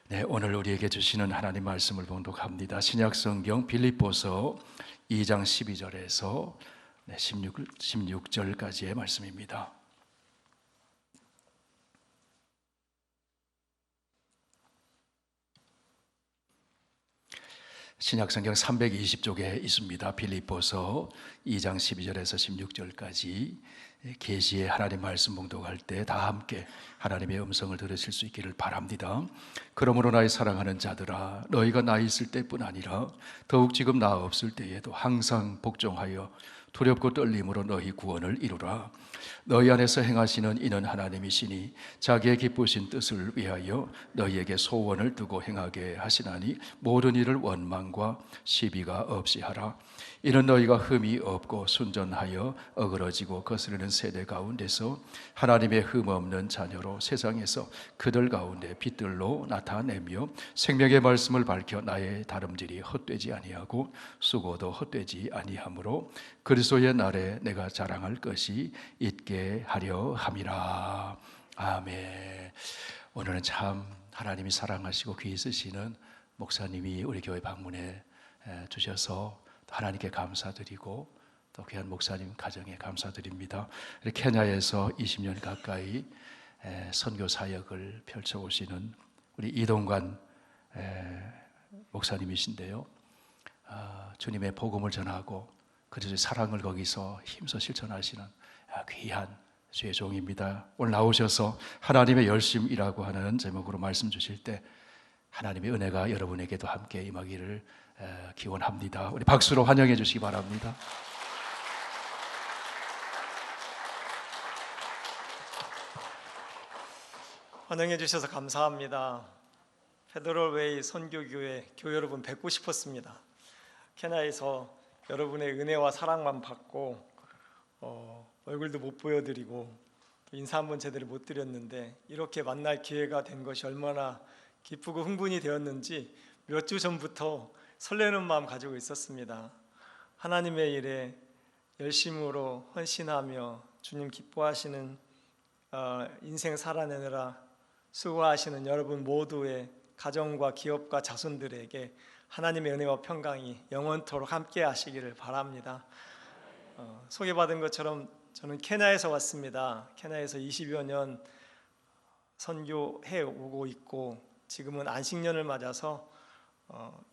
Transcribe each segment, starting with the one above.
네, 오늘 우리에게 주시는 하나님 말씀을 봉독합니다. 신약성경 빌립보서 2장 12절에서 16절까지의 말씀입니다. 신약성경 320쪽에 있습니다. 빌립보서 2장 12절에서 16절까지 계시의 하나님 말씀 봉독할 때 다 함께 하나님의 음성을 들으실 수 있기를 바랍니다. 그러므로 나의 사랑하는 자들아, 너희가 나 있을 때뿐 아니라 더욱 지금 나 없을 때에도 항상 복종하여 두렵고 떨림으로 너희 구원을 이루라. 너희 안에서 행하시는 이는 하나님이시니 자기의 기쁘신 뜻을 위하여 너희에게 소원을 두고 행하게 하시나니 모든 일을 원망과 시비가 없이 하라. 이는 너희가 흠이 없고 순전하여 어그러지고 거스르는 세대 가운데서 하나님의 흠 없는 자녀로 세상에서 그들 가운데 빛들로 나타내며 생명의 말씀을 밝혀 나의 다름질이 헛되지 아니하고 수고도 헛되지 아니하므로 그리스도의 날에 내가 자랑할 것이 있게 하려 함이라. 아멘. 오늘은 참 하나님이 사랑하시고 귀히 쓰시는 목사님이 우리 교회 방문해 주셔서 하나님께 감사드리고 또 귀한 목사님 가정에 감사드립니다. 케냐에서 20년 가까이 선교 사역을 펼쳐오시는 우리 이동관 목사님이신데요, 주님의 복음을 전하고 그리스도의 사랑을 거기서 힘써 실천하시는 귀한 주의 종입니다. 오늘 나오셔서 하나님의 열심이라고 하는 제목으로 말씀 주실 때 하나님의 은혜가 여러분에게도 함께 임하기를 기원합니다. 우리 박수로 환영해 주시기 바랍니다. 환영해 주셔서 감사합니다. 페더럴웨이 선교교회 교회 여러분 뵙고 싶었습니다. 케냐에서 여러분의 은혜와 사랑만 받고 얼굴도 못 보여드리고 인사 한번 제대로 못 드렸는데 이렇게 만날 기회가 된 것이 얼마나 기쁘고 흥분이 되었는지 몇 주 전부터 설레는 마음 가지고 있었습니다. 하나님의 일에 열심으로 헌신하며 주님 기뻐하시는 인생 살아내느라 수고하시는 여러분 모두의 가정과 기업과 자손들에게 하나님의 은혜와 평강이 영원토록 함께 하시기를 바랍니다. 소개받은 것처럼 저는 케냐에서 왔습니다. 케냐에서 20여 년 선교해 오고 있고 지금은 안식년을 맞아서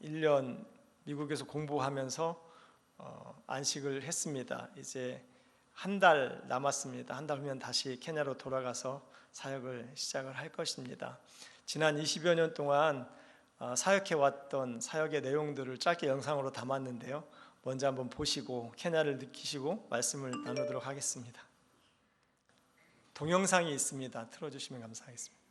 1년 미국에서 공부하면서 안식을 했습니다. 이제 한 달 남았습니다. 한 달 후면 다시 케냐로 돌아가서 사역을 시작을 할 것입니다. 지난 20여 년 동안 사역해왔던 사역의 내용들을 짧게 영상으로 담았는데요, 먼저 한번 보시고 케냐를 느끼시고 말씀을 나누도록 하겠습니다. 동영상이 있습니다. 틀어주시면 감사하겠습니다.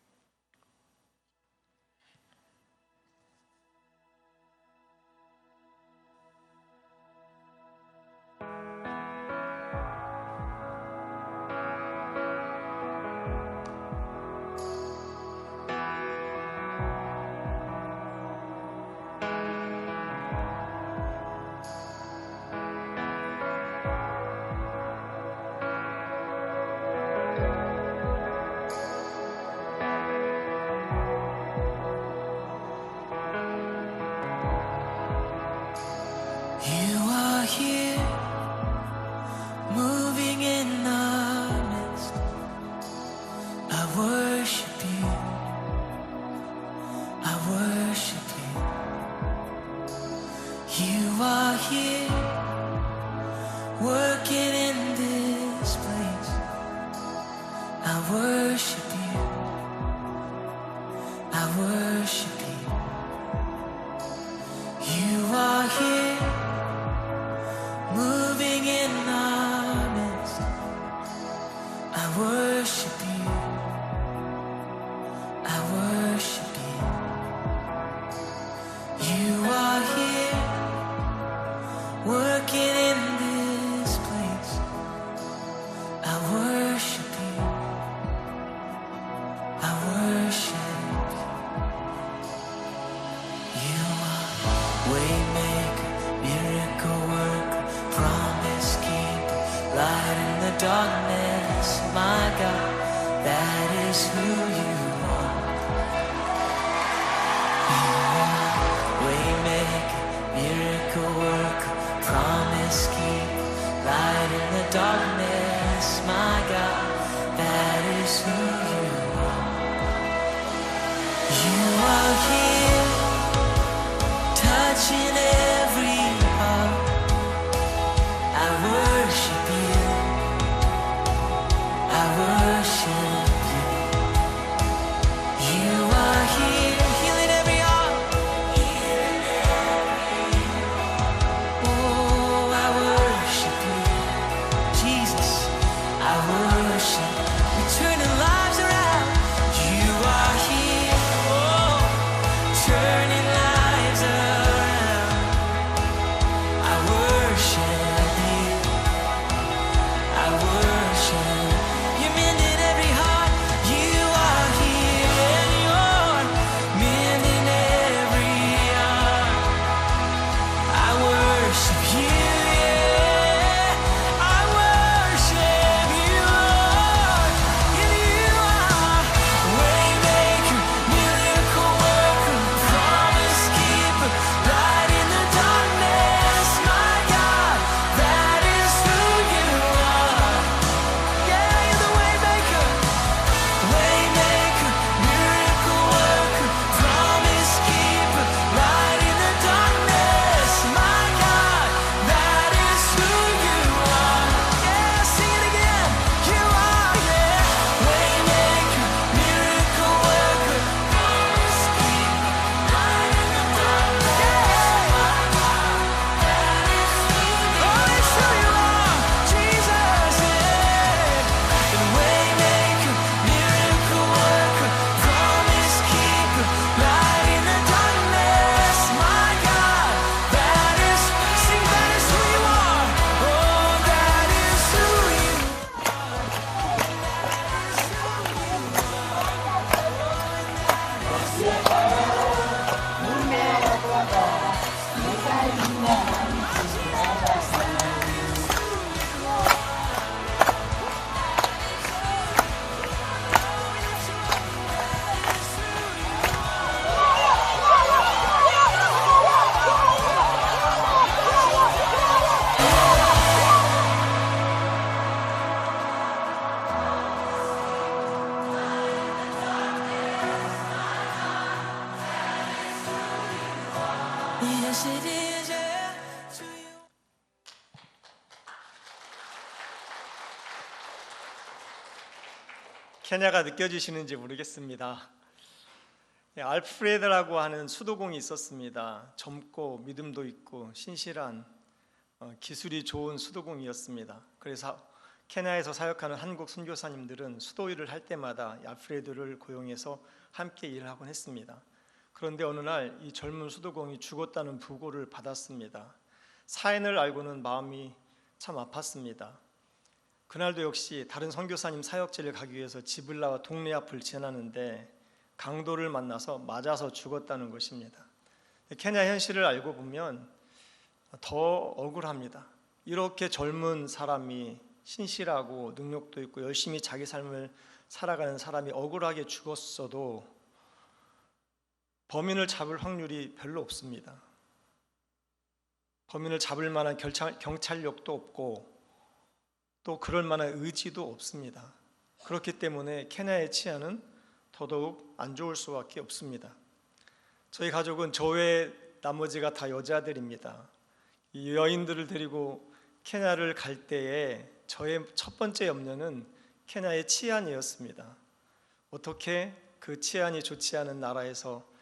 Darkness, my God, that is who you are. You are here, touching every heart. I worship you, I worship you. You are here, healing every heart. Oh, I worship you, Jesus, I worship. You're turning lives around. You are here, oh, turning lives around. I worship you, I worship. You're mending every heart. You are here, and you're mending every heart. I worship you, yeah. I worship you, Lord. And you are waymaker, miracle worker, promise keeper, light in the darkness. My God, that is who you are. Yeah, you're the waymaker, waymaker, miracle worker, promise keeper, light in the darkness. My God, that is who you are. Yeah, sing it again. You are, yeah, waymaker, miracle worker, promise keeper, light in the darkness. Oh, it's who you are, Jesus. Yeah, and waymaker, miracle worker, promise keeper, light in the darkness. My God, that is, sing, that is who you are. Oh, that is who you are. Yes, it is, yeah, to you. 케냐가 느껴지시는지 모르겠습니다. 예, 알프레드라고 하는 수도공이 있었습니다. 젊고 믿음도 있고 신실한 기술이 좋은 수도공이었습니다. 그래서 케냐에서 사역하는 한국 선교사님들은 수도 일을 할 때마다 이 알프레드를 고용해서 함께 일을 하곤 했습니다. 그런데 어느 날 이 젊은 수도공이 죽었다는 부고를 받았습니다. 사인을 알고는 마음이 참 아팠습니다. 그날도 역시 다른 선교사님 사역지를 가기 위해서 집을 나와 동네 앞을 지나는데 강도를 만나서 맞아서 죽었다는 것입니다. 케냐 현실을 알고 보면 더 억울합니다. 이렇게 젊은 사람이 신실하고 능력도 있고 열심히 자기 삶을 살아가는 사람이 억울하게 죽었어도 범인을 잡을 확률이 별로 없습니다. 범인을 잡을 만한 경찰력도 없고 또 그럴 만한 의지도 없습니다. 그렇기 때문에 케냐의 치안은 더더욱 안 좋을 수밖에 없습니다. 저희 가족은 저 외 나머지가 다 여자들입니다. 이 여인들을 데리고 케냐를 갈 때에 저의 첫 번째 염려는 케냐의 치안이었습니다. 어떻게 그 치안이 좋지 않은 나라에서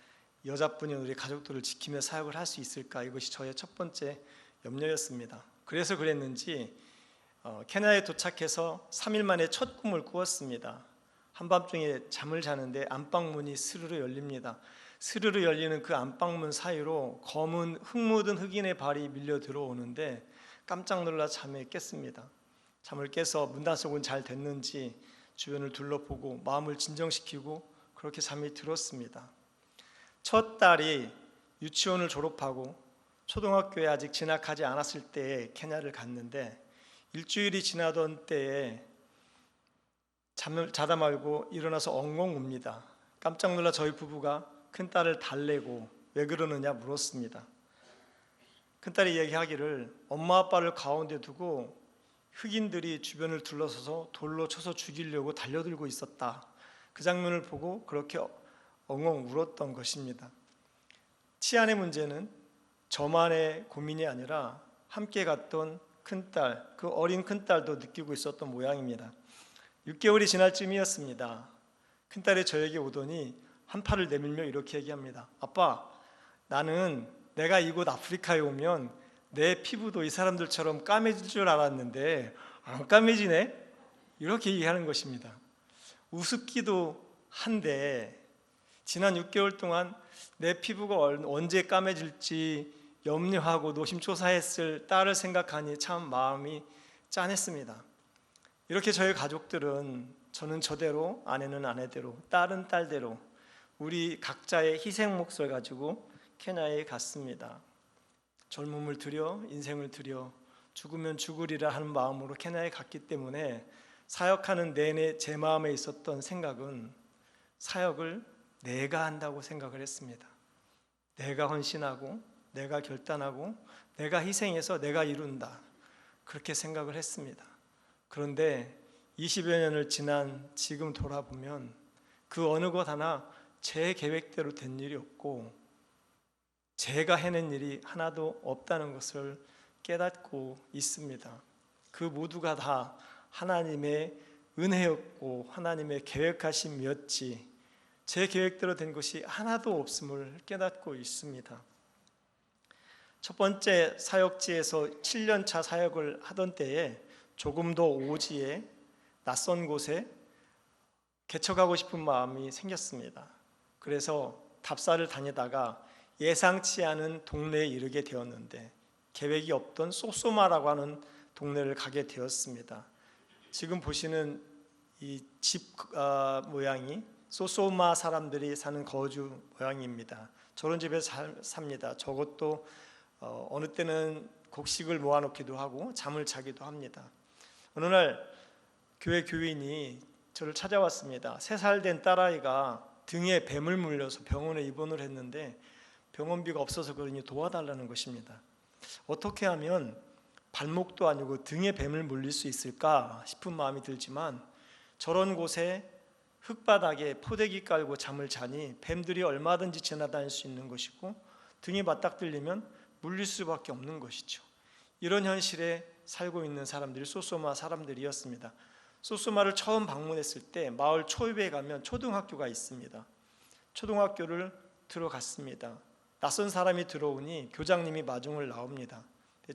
여자뿐인 우리 가족들을 지키며 사역을 할 수 있을까? 이것이 저의 첫 번째 염려였습니다. 그래서 그랬는지 케냐에 도착해서 3일 만에 첫 꿈을 꾸었습니다. 한밤중에 잠을 자는데 안방문이 스르르 열립니다. 스르르 열리는 그 안방문 사이로 검은 흙 묻은 흑인의 발이 밀려 들어오는데 깜짝 놀라 잠에 깼습니다. 잠을 깨서 문단속은 잘 됐는지 주변을 둘러보고 마음을 진정시키고 그렇게 잠이 들었습니다. 첫 딸이 유치원을 졸업하고 초등학교에 아직 진학하지 않았을 때에 케냐를 갔는데 일주일이 지나던 때에 잠을 자다 말고 일어나서 엉엉 웁니다. 깜짝 놀라 저희 부부가 큰딸을 달래고 왜 그러느냐 물었습니다. 큰딸이 얘기하기를 엄마 아빠를 가운데 두고 흑인들이 주변을 둘러서서 돌로 쳐서 죽이려고 달려들고 있었다. 그 장면을 보고 그렇게 엉엉 울었던 것입니다. 치안의 문제는 저만의 고민이 아니라 함께 갔던 큰딸, 그 어린 큰딸도 느끼고 있었던 모양입니다. 6개월이 지날 쯤이었습니다. 큰딸이 저에게 오더니 한 팔을 내밀며 이렇게 얘기합니다. 아빠, 나는 내가 이곳 아프리카에 오면 내 피부도 이 사람들처럼 까매질 줄 알았는데 안 까매지네? 이렇게 얘기하는 것입니다. 우습기도 한데 지난 6개월 동안 내 피부가 언제 까매질지 염려하고 노심초사했을 딸을 생각하니 참 마음이 짠했습니다. 이렇게 저희 가족들은 저는 저대로, 아내는 아내대로, 딸은 딸대로 우리 각자의 희생 몫을 가지고 케냐에 갔습니다. 젊음을 들여 인생을 들여 죽으면 죽으리라 하는 마음으로 케냐에 갔기 때문에 사역하는 내내 제 마음에 있었던 생각은 사역을 내가 한다고 생각을 했습니다. 내가 헌신하고 내가 결단하고 내가 희생해서 내가 이룬다, 그렇게 생각을 했습니다. 그런데 20여 년을 지난 지금 돌아보면 그 어느 것 하나 제 계획대로 된 일이 없고 제가 해낸 일이 하나도 없다는 것을 깨닫고 있습니다. 그 모두가 다 하나님의 은혜였고 하나님의 계획하심이었지 제 계획대로 된 것이 하나도 없음을 깨닫고 있습니다. 첫 번째 사역지에서 7년차 사역을 하던 때에 조금 더 오지에 낯선 곳에 개척하고 싶은 마음이 생겼습니다. 그래서 답사를 다니다가 예상치 않은 동네에 이르게 되었는데 계획이 없던 소소마라고 하는 동네를 가게 되었습니다. 지금 보시는 이 집 모양이 소소마 사람들이 사는 거주 모양입니다. 저런 집에서 삽니다. 저것도 어느 때는 곡식을 모아놓기도 하고 잠을 자기도 합니다. 어느 날 교회 교인이 저를 찾아왔습니다. 3살 된 딸아이가 등에 뱀을 물려서 병원에 입원을 했는데 병원비가 없어서 그러니 도와달라는 것입니다. 어떻게 하면 발목도 아니고 등에 뱀을 물릴 수 있을까 싶은 마음이 들지만 저런 곳에 흙바닥에 포대기 깔고 잠을 자니 뱀들이 얼마든지 지나다닐 수 있는 것이고 등이 맞닥뜨리면 물릴 수밖에 없는 것이죠. 이런 현실에 살고 있는 사람들이 소소마 사람들이었습니다. 소소마를 처음 방문했을 때 마을 초입에 가면 초등학교가 있습니다. 초등학교를 들어갔습니다. 낯선 사람이 들어오니 교장님이 마중을 나옵니다.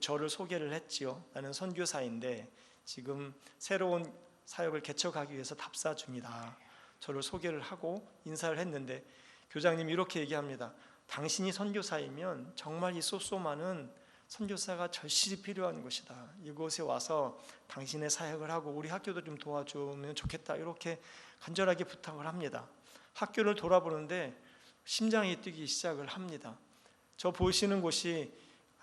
저를 소개를 했지요. 나는 선교사인데 지금 새로운 사역을 개척하기 위해서 답사 중이다. 저를 소개를 하고 인사를 했는데 교장님이 이렇게 얘기합니다. 당신이 선교사이면 정말 이 소소마는 선교사가 절실히 필요한 것이다. 이곳에 와서 당신의 사역을 하고 우리 학교도 좀 도와주면 좋겠다. 이렇게 간절하게 부탁을 합니다. 학교를 돌아보는데 심장이 뛰기 시작을 합니다. 저 보시는 곳이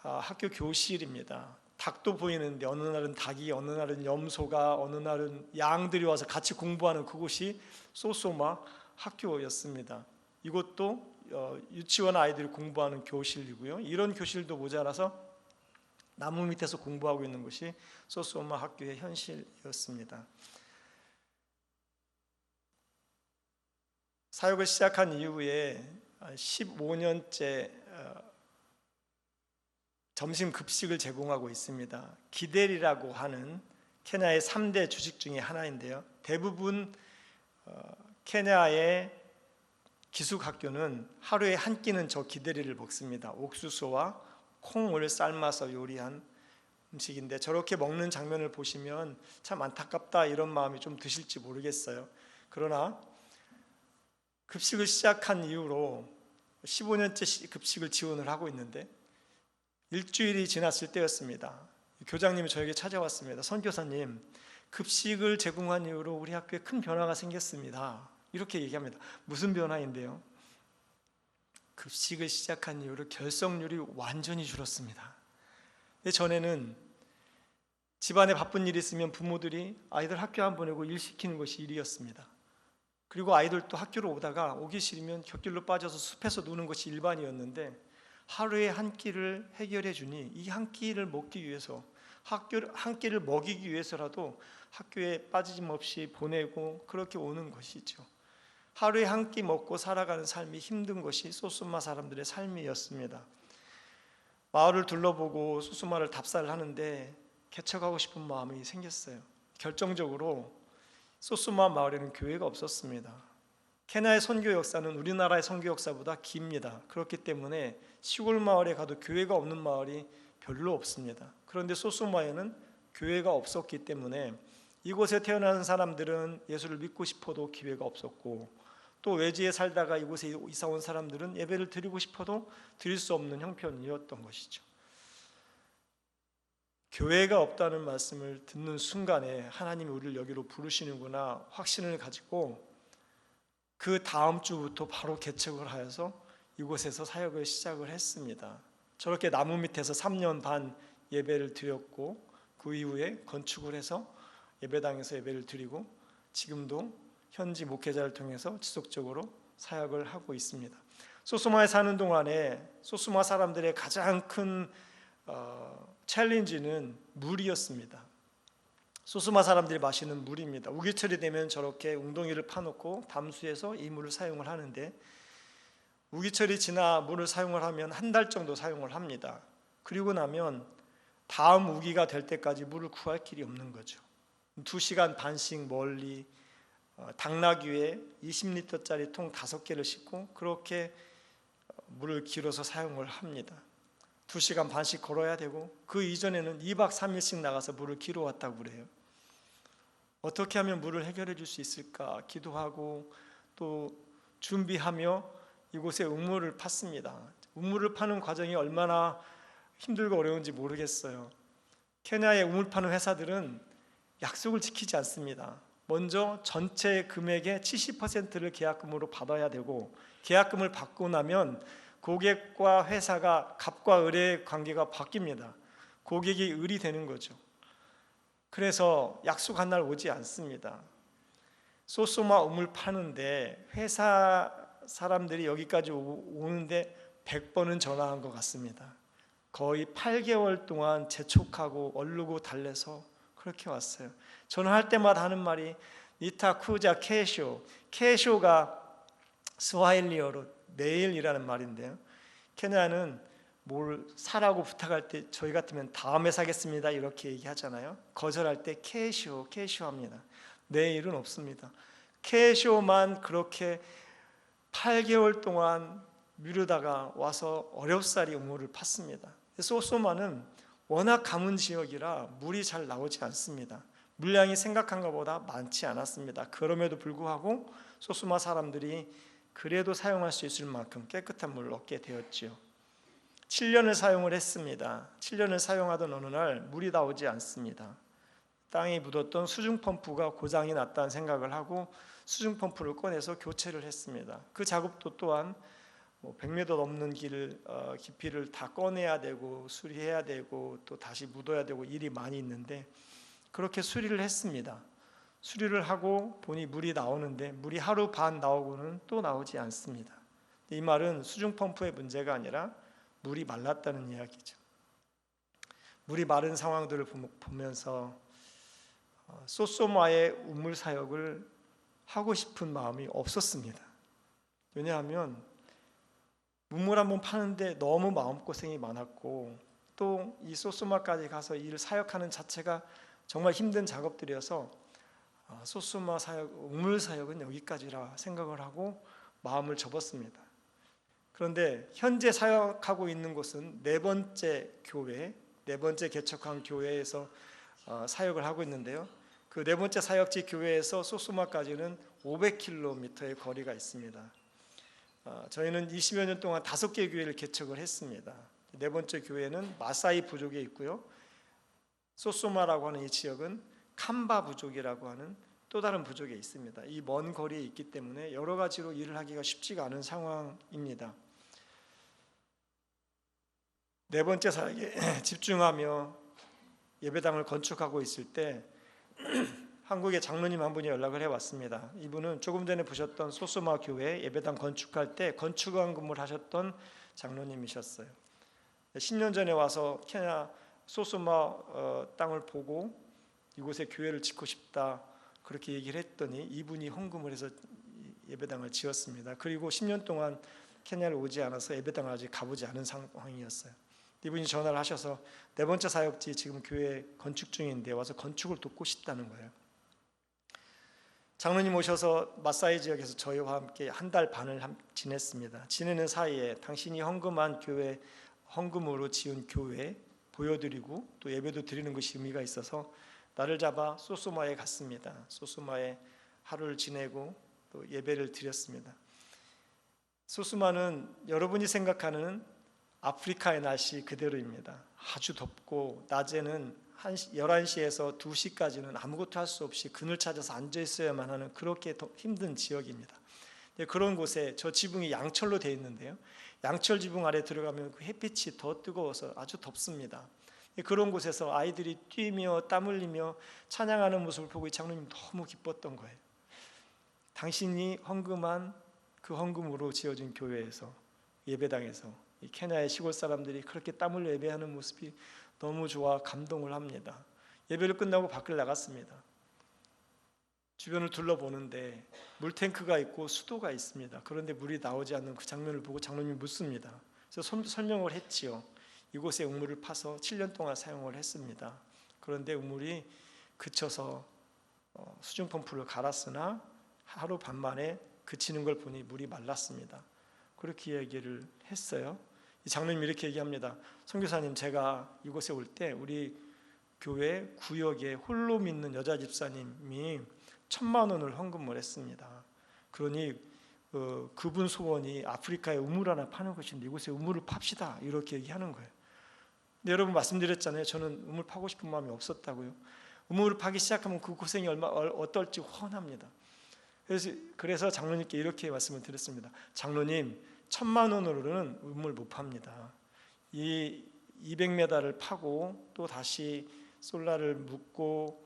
학교 교실입니다. 닭도 보이는데 어느 날은 닭이, 어느 날은 염소가, 어느 날은 양들이 와서 같이 공부하는 그곳이 소소마 학교였습니다. 이곳도 유치원 아이들이 공부하는 교실이고요. 이런 교실도 모자라서 나무 밑에서 공부하고 있는 것이 소소마 학교의 현실이었습니다. 사역을 시작한 이후에 15년째 점심 급식을 제공하고 있습니다. 기델이라고 하는 케냐의 3대 주식 중에 하나인데요. 대부분 케냐의 기숙학교는 하루에 한 끼는 저 기델이를 먹습니다. 옥수수와 콩을 삶아서 요리한 음식인데 저렇게 먹는 장면을 보시면 참 안타깝다 이런 마음이 좀 드실지 모르겠어요. 그러나 급식을 시작한 이후로 15년째 급식을 지원을 하고 있는데 일주일이 지났을 때였습니다. 교장님이 저에게 찾아왔습니다. 선교사님, 급식을 제공한 이후로 우리 학교에 큰 변화가 생겼습니다. 이렇게 얘기합니다. 무슨 변화인데요? 급식을 시작한 이후로 결석률이 완전히 줄었습니다. 전에는 집안에 바쁜 일이 있으면 부모들이 아이들 학교 안 보내고 일 시키는 것이 일이었습니다. 그리고 아이들도 학교로 오다가 오기 싫으면 곁길로 빠져서 숲에서 노는 것이 일반이었는데 하루에 한 끼를 해결해 주니 이 한 끼를 먹기 위해서 한 끼를 먹이기 위해서라도 학교에 빠짐없이 보내고 그렇게 오는 것이죠. 하루에 한 끼 먹고 살아가는 삶이 힘든 것이 소수마 사람들의 삶이었습니다. 마을을 둘러보고 소수마를 답사를 하는데 개척하고 싶은 마음이 생겼어요. 결정적으로 소수마 마을에는 교회가 없었습니다. 케냐의 선교 역사는 우리나라의 선교 역사보다 깁니다. 그렇기 때문에 시골 마을에 가도 교회가 없는 마을이 별로 없습니다. 그런데 소수마에는 교회가 없었기 때문에 이곳에 태어난 사람들은 예수를 믿고 싶어도 기회가 없었고, 또 외지에 살다가 이곳에 이사 온 사람들은 예배를 드리고 싶어도 드릴 수 없는 형편이었던 것이죠. 교회가 없다는 말씀을 듣는 순간에 하나님이 우리를 여기로 부르시는구나 확신을 가지고 그 다음 주부터 바로 개척을 하여서 이곳에서 사역을 시작을 했습니다. 저렇게 나무 밑에서 3년 반 예배를 드렸고, 그 이후에 건축을 해서 예배당에서 예배를 드리고, 지금도 현지 목회자를 통해서 지속적으로 사역을 하고 있습니다. 소수마에 사는 동안에 소수마 사람들의 가장 큰 챌린지는 물이었습니다. 소수마 사람들이 마시는 물입니다. 우기철이 되면 저렇게 웅덩이를 파놓고 담수해서 이 물을 사용을 하는데, 우기철이 지나 물을 사용을 하면 한 달 정도 사용을 합니다. 그리고 나면 다음 우기가 될 때까지 물을 구할 길이 없는 거죠. 2시간 반씩 멀리 당나귀 위에 20리터짜리 통 5개를 싣고 그렇게 물을 길어서 사용을 합니다. 2시간 반씩 걸어야 되고, 그 이전에는 2박 3일씩 나가서 물을 길어 왔다고 그래요. 어떻게 하면 물을 해결해 줄 수 있을까 기도하고 또 준비하며 이곳에 우물을 팠습니다. 우물을 파는 과정이 얼마나 힘들고 어려운지 모르겠어요. 케냐의 우물 파는 회사들은 약속을 지키지 않습니다. 먼저 전체 금액의 70%를 계약금으로 받아야 되고, 계약금을 받고 나면 고객과 회사가 갑과 을의 관계가 바뀝니다. 고객이 을이 되는 거죠. 그래서 약속한 날 오지 않습니다. 소소마 우물 파는데 회사 사람들이 여기까지 오는데 100번은 전화한 것 같습니다. 거의 8개월 동안 재촉하고 얼르고 달래서 그렇게 왔어요. 전화할 때마다 하는 말이 니타 쿠자 케쇼. 케쇼가 스와힐리어로 내일이라는 말인데요. 케냐는 뭘 사라고 부탁할 때 저희 같으면 다음에 사겠습니다 이렇게 얘기하잖아요. 거절할 때 케쇼 합니다. 내일은 없습니다. 케쇼만 그렇게 8개월 동안 미루다가 와서 어렵사리 우물을 팠습니다. 소소마는 워낙 가문 지역이라 물이 잘 나오지 않습니다. 물량이 생각한 것보다 많지 않았습니다. 그럼에도 불구하고 소소마 사람들이 그래도 사용할 수 있을 만큼 깨끗한 물을 얻게 되었지요. 7년을 사용을 했습니다. 7년을 사용하던 어느 날 물이 나오지 않습니다. 땅에 묻었던 수중 펌프가 고장이 났다는 생각을 하고 수중 펌프를 꺼내서 교체를 했습니다. 그 작업도 또한 100m 넘는 깊이를 다 꺼내야 되고 수리해야 되고 또 다시 묻어야 되고 일이 많이 있는데, 그렇게 수리를 했습니다. 수리를 하고 보니 물이 나오는데 물이 하루 반 나오고는 또 나오지 않습니다. 이 말은 수중 펌프의 문제가 아니라 물이 말랐다는 이야기죠. 물이 마른 상황들을 보면서 소소마의 우물 사역을 하고 싶은 마음이 없었습니다. 왜냐하면 우물 한번 파는데 너무 마음고생이 많았고, 또 이 소소마까지 가서 일 사역하는 자체가 정말 힘든 작업들이어서 소소마 사역, 우물 사역은 여기까지라 생각을 하고 마음을 접었습니다. 그런데 현재 사역하고 있는 곳은 네 번째 개척한 교회에서 사역을 하고 있는데요. 그 네 번째 사역지 교회에서 소소마까지는 500km의 거리가 있습니다. 저희는 20여 년 동안 5개 교회를 개척을 했습니다. 네 번째 교회는 마사이 부족에 있고요. 소소마라고 하는 이 지역은 캄바 부족이라고 하는 또 다른 부족에 있습니다. 이 먼 거리에 있기 때문에 여러 가지로 일을 하기가 쉽지가 않은 상황입니다. 네 번째 사역에 집중하며 예배당을 건축하고 있을 때 한국의 장로님 한 분이 연락을 해왔습니다. 이분은 조금 전에 보셨던 소소마 교회 예배당 건축할 때 건축원 근무를 하셨던 장로님이셨어요. 10년 전에 와서 케냐 소소마 땅을 보고 이곳에 교회를 짓고 싶다 그렇게 얘기를 했더니 이분이 헌금을 해서 예배당을 지었습니다. 그리고 10년 동안 케냐를 오지 않아서 예배당을 아직 가보지 않은 상황이었어요. 이분이 전화를 하셔서 네 번째 사역지 지금 교회 건축 중인데 와서 건축을 돕고 싶다는 거예요. 장로님 오셔서 마사이 지역에서 저희와 함께 한 달 반을 지냈습니다. 지내는 사이에 당신이 헌금한 교회, 헌금으로 지은 교회 보여드리고 또 예배도 드리는 것이 의미가 있어서 나를 잡아 소소마에 갔습니다. 소소마에 하루를 지내고 또 예배를 드렸습니다. 소소마는 여러분이 생각하는 아프리카의 날씨 그대로입니다. 아주 덥고 낮에는 11시에서 2시까지는 아무것도 할 수 없이 그늘 찾아서 앉아 있어야만 하는 그렇게 힘든 지역입니다. 그런 곳에 저 지붕이 양철로 되어 있는데요, 양철 지붕 아래 들어가면 그 햇빛이 더 뜨거워서 아주 덥습니다. 그런 곳에서 아이들이 뛰며 땀 흘리며 찬양하는 모습을 보고 이 장로님 너무 기뻤던 거예요. 당신이 헌금한 그 헌금으로 지어진 교회에서, 예배당에서 이 케냐의 시골 사람들이 그렇게 땀 흘려 예배하는 모습이 너무 좋아 감동을 합니다. 예배를 끝나고 밖을 나갔습니다. 주변을 둘러보는데 물탱크가 있고 수도가 있습니다. 그런데 물이 나오지 않는 그 장면을 보고 장로님이 묻습니다. 그래서 설명을 했지요. 이곳에 우물을 파서 7년 동안 사용을 했습니다. 그런데 우물이 그쳐서 수중 펌프를 갈았으나 하루 반 만에 그치는 걸 보니 물이 말랐습니다. 그렇게 얘기를 했어요. 이 장로님이 이렇게 얘기합니다. 선교사님, 제가 이곳에 올 때 우리 교회 구역에 홀로 믿는 여자 집사님이 1,000만 원을 헌금을 했습니다. 그러니 그분 소원이 아프리카에 우물 하나 파는 것인데 이곳에 우물을 팝시다, 이렇게 얘기하는 거예요. 근데 여러분 말씀드렸잖아요. 저는 우물 파고 싶은 마음이 없었다고요. 우물을 파기 시작하면 그 고생이 어떨지 훤합니다. 그래서 장로님께 이렇게 말씀을 드렸습니다. 장로님, 1,000만 원으로는 우물 못 팝니다. 이 200m를 파고 또 다시 솔라를 묶고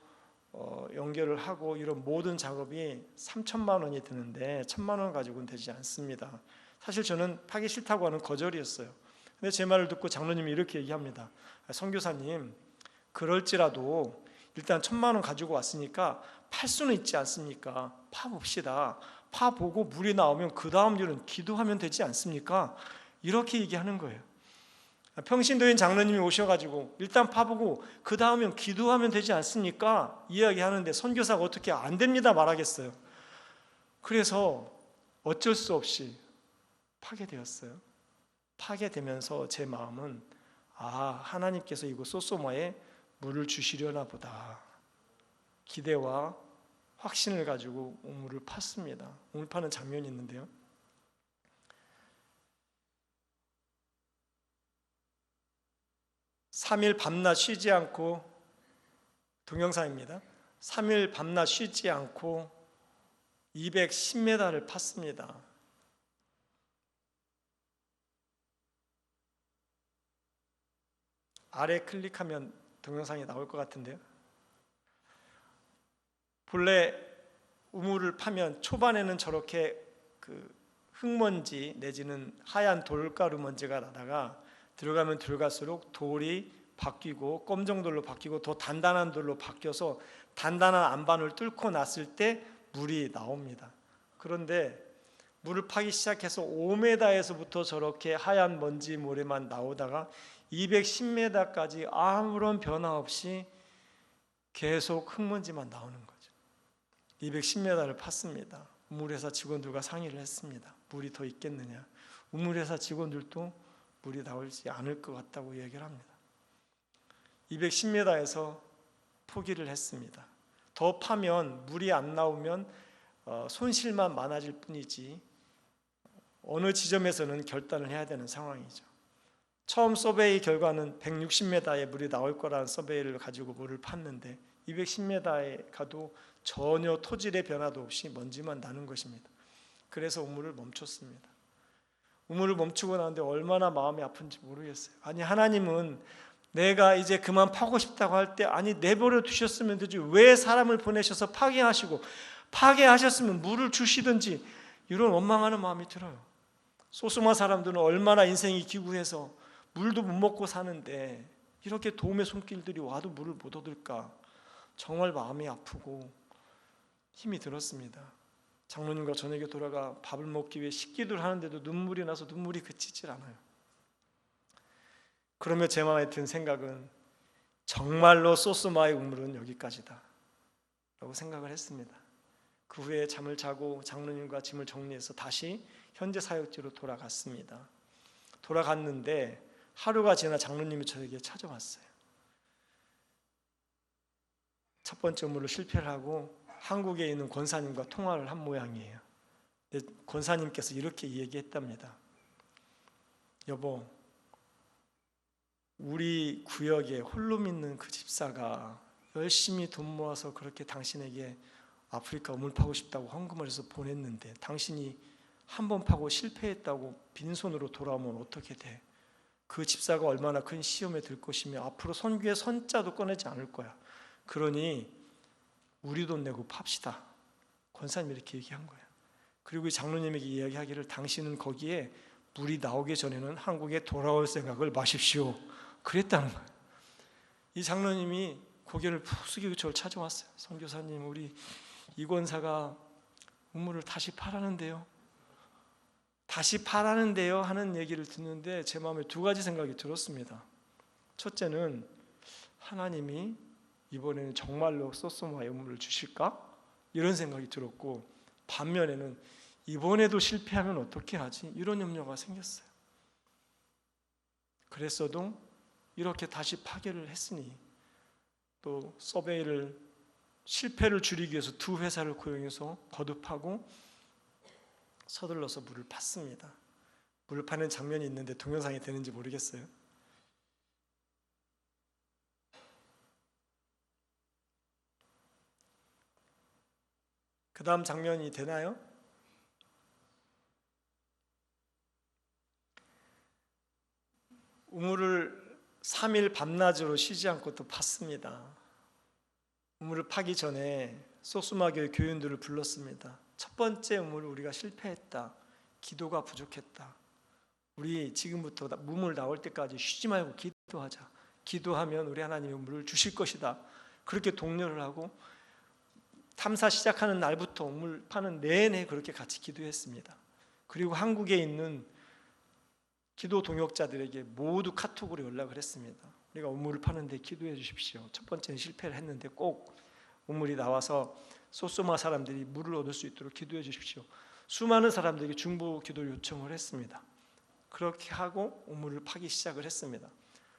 연결을 하고 이런 모든 작업이 3,000만 원이 드는데 1,000만 원 가지고는 되지 않습니다. 사실 저는 파기 싫다고 하는 거절이었어요. 근데 제 말을 듣고 장로님이 이렇게 얘기합니다. 선교사님, 그럴지라도 일단 1,000만 원 가지고 왔으니까 팔 수는 있지 않습니까? 파봅시다. 파보고 물이 나오면 그 다음 일은 기도하면 되지 않습니까? 이렇게 얘기하는 거예요. 평신도인 장로님이 오셔가지고 일단 파보고 그 다음엔 기도하면 되지 않습니까? 이야기하는데 선교사가 어떻게 안 됩니다 말하겠어요. 그래서 어쩔 수 없이 파게 되었어요. 파게 되면서 제 마음은 하나님께서 이곳 소소마에 물을 주시려나 보다, 기대와 확신을 가지고 우물을 팠습니다. 우물 파는 장면이 있는데요, 3일 밤낮 쉬지 않고, 동영상입니다. 3일 밤낮 쉬지 않고 210m를 팠습니다. 아래 클릭하면 동영상이 나올 것 같은데요, 본래 우물을 파면 초반에는 저렇게 그 흙먼지 내지는 하얀 돌가루 먼지가 나다가 들어가면 들어갈수록 돌이 바뀌고 검정돌로 바뀌고 더 단단한 돌로 바뀌어서 단단한 안반을 뚫고 났을 때 물이 나옵니다. 그런데 물을 파기 시작해서 5m에서부터 저렇게 하얀 먼지 모래만 나오다가 210m까지 아무런 변화 없이 계속 흙먼지만 나오는 거죠. 210m를 팠습니다. 우물회사 직원들과 상의를 했습니다. 물이 더 있겠느냐. 우물회사 직원들도 물이 나오지 않을 것 같다고 얘기를 합니다. 210m에서 포기를 했습니다. 더 파면 물이 안 나오면 손실만 많아질 뿐이지 어느 지점에서는 결단을 해야 되는 상황이죠. 처음 서베이 결과는 160m에 물이 나올 거라는 서베이를 가지고 물을 팠는데 210m에 가도 전혀 토질의 변화도 없이 먼지만 나는 것입니다. 그래서 우물을 멈췄습니다. 우물을 멈추고 나는데 얼마나 마음이 아픈지 모르겠어요. 아니, 하나님은 내가 이제 그만 파고 싶다고 할 때 내버려 두셨으면 되지 왜 사람을 보내셔서 파괴하시고, 파괴하셨으면 물을 주시든지, 이런 원망하는 마음이 들어요. 소수마 사람들은 얼마나 인생이 기구해서 물도 못 먹고 사는데 이렇게 도움의 손길들이 와도 물을 못 얻을까, 정말 마음이 아프고 힘이 들었습니다. 장로님과 저녁에 돌아가 밥을 먹기 위해 식기도를 하는데도 눈물이 나서 눈물이 그치질 않아요. 그러며 제 마음에 든 생각은 정말로 소스마의 우물은 여기까지다 라고 생각을 했습니다. 그 후에 잠을 자고 장로님과 짐을 정리해서 다시 현재 사역지로 돌아갔습니다. 돌아갔는데 하루가 지나 장로님이 저에게 찾아왔어요. 첫 번째 업무를 실패를 하고 한국에 있는 권사님과 통화를 한 모양이에요. 권사님께서 이렇게 얘기했답니다. 여보, 우리 구역에 홀로 믿는 그 집사가 열심히 돈 모아서 그렇게 당신에게 아프리카 우물 파고 싶다고 헌금을 해서 보냈는데 당신이 한 번 파고 실패했다고 빈손으로 돌아오면 어떻게 돼? 그 집사가 얼마나 큰 시험에 들 것이며 앞으로 선교의 선자도 꺼내지 않을 거야. 그러니 우리 돈 내고 팝시다. 권사님이 이렇게 얘기한 거예요. 그리고 이 장로님에게 이야기하기를 당신은 거기에 물이 나오기 전에는 한국에 돌아올 생각을 마십시오. 그랬다는 거예요. 이 장로님이 고개를 푹 숙이고 저를 찾아왔어요. 선교사님, 우리 이 권사가 우물을 다시 파라는데요. 다시 파라는데요 하는 얘기를 듣는데 제 마음에 두 가지 생각이 들었습니다. 첫째는 하나님이 이번에는 정말로 소소마의 우물을 주실까? 이런 생각이 들었고, 반면에는 이번에도 실패하면 어떻게 하지? 이런 염려가 생겼어요. 그랬어도 이렇게 다시 파괴를 했으니 또 서베이를 실패를 줄이기 위해서 두 회사를 고용해서 거듭하고 서둘러서 물을 팠습니다. 물을 파는 장면이 있는데 동영상이 되는지 모르겠어요. 그 다음 장면이 되나요? 우물을 3일 밤낮으로 쉬지 않고 또 팠습니다. 우물을 파기 전에 소수마교회 교인들을 불렀습니다. 첫 번째 우물을 우리가 실패했다. 기도가 부족했다. 우리 지금부터 우물 나올 때까지 쉬지 말고 기도하자. 기도하면 우리 하나님이 우물을 주실 것이다. 그렇게 독려를 하고 탐사 시작하는 날부터 우물 파는 내내 그렇게 같이 기도했습니다. 그리고 한국에 있는 기도 동역자들에게 모두 카톡으로 연락을 했습니다. 우리가 우물을 파는데 기도해 주십시오. 첫 번째는 실패를 했는데 꼭 우물이 나와서 소소마 사람들이 물을 얻을 수 있도록 기도해 주십시오. 수많은 사람들에게 중보 기도 요청을 했습니다. 그렇게 하고 우물을 파기 시작을 했습니다.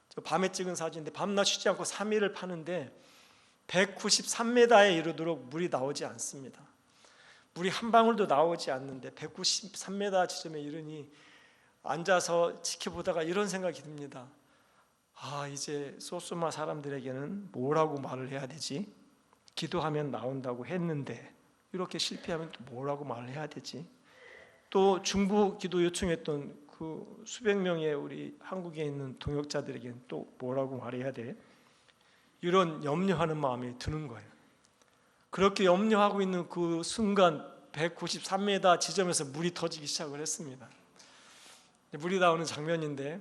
저 밤에 찍은 사진인데 밤낮 쉬지 않고 3일을 파는데 193m에 이르도록 물이 나오지 않습니다. 물이 한 방울도 나오지 않는데 193m 지점에 이르니 앉아서 지켜보다가 이런 생각이 듭니다. 이제 소수마 사람들에게는 뭐라고 말을 해야 되지? 기도하면 나온다고 했는데 이렇게 실패하면 또 뭐라고 말을 해야 되지? 또 중보 기도 요청했던 그 수백 명의 우리 한국에 있는 동역자들에게는 또 뭐라고 말해야 돼? 이런 염려하는 마음이 드는 거예요. 그렇게 염려하고 있는 그 순간 193m 지점에서 물이 터지기 시작을 했습니다. 물이 나오는 장면인데